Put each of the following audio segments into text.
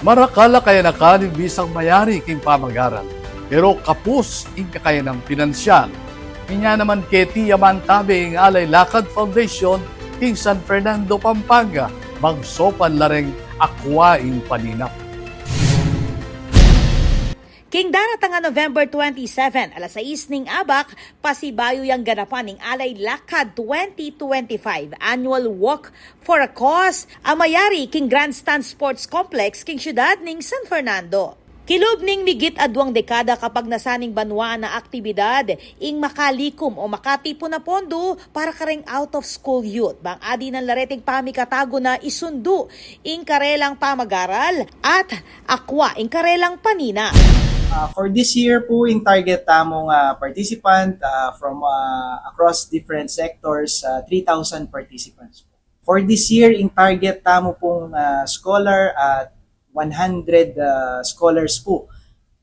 Marakala kaya nakanin bisang mayari king pamagaran, pero kapus ing kaya ng pinansyal. Inya naman keti yaman tabi ing Alay Lakad Foundation king San Fernando, Pampanga, magsopan lareng akwa ing paninap. King darata nga November 27, alas 6 ning abak, pasibayo yang ganapan ning Alay Lakad 2025 Annual Walk for a Cause, amayari king Grandstand Sports Complex king syudad ning San Fernando. Kilob ning migit adwang dekada kapag nasaning banwa na aktibidad ing makalikom o makatipo na pondo para kareng out of school youth. Bang adi ng lareting pamikatago na isundo ing karelang pamagaral at akwa ing karelang panina. For this year po, yung target tamong participant from across different sectors, 3,000 participants. For this year, yung target tamo pong scholar at 100 scholars po.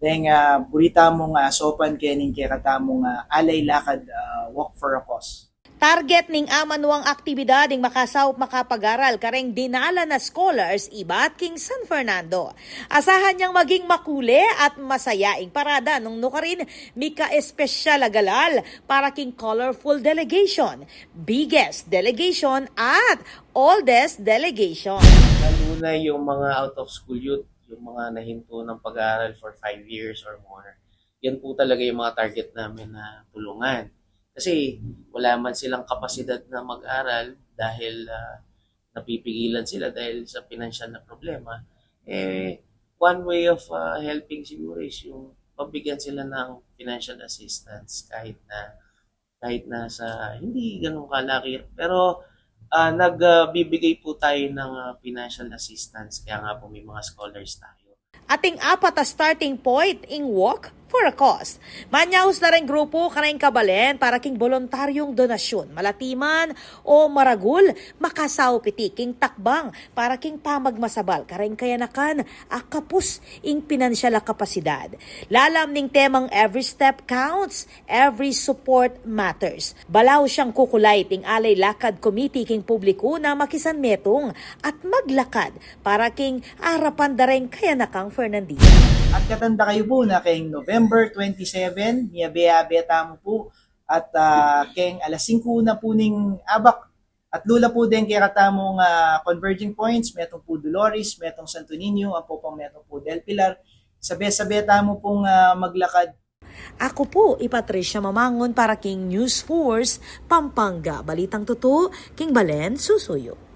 Then, burita mong sopan kening kaya katamong Alay Lakad Walk for a Cause. Target ning amanuang aktibidad ing makasawop makapag-aral kareng dinala na scholars ibat king San Fernando. Asahan niyang maging makule at masayaing parada nung nukarin mika espesyal agalal para king colorful delegation, biggest delegation at oldest delegation. Lalo na yung mga out of school youth, yung mga nahinto ng pag-aaral for 5 years or more. Yan po talaga yung mga target namin na tulungan. Kasi wala man silang kapasidad na mag-aral dahil napipigilan sila dahil sa financial na problema. One way of helping siguro is yung pabigyan sila ng financial assistance kahit na sa hindi ganun kalaki. Pero nagbibigay po tayo ng financial assistance kaya nga po may mga scholars tayo. Ating apat a starting point ing Walk for a Cause. Manyahos na rin grupo kareng kabalen para king voluntaryong donasyon, malatiman o maragul, makasaw piti king takbang para king pamagmasabal kareng kayanakan akapus ing pinansyal a kapasidad. Lalam ning temang every step counts, every support matters. Balaw siyang kukulay ting Alay Lakad Committee king publiko na makisanmetong at maglakad para king arapan dareng kayanakang Fernandino. At katanda kayo po na kayong November 27, niyabe-abe tamo po at kayong alas 5 na po ning abak. At lula po din kaya katamong converging points, metong po Dolores, metong Santo Niño, ang po pang metong po Del Pilar. Sabi-sabi tamo pong maglakad. Ako po, Patricia Mamangon para king News Force, Pampanga. Balitang totoo, king Balen Susuyo.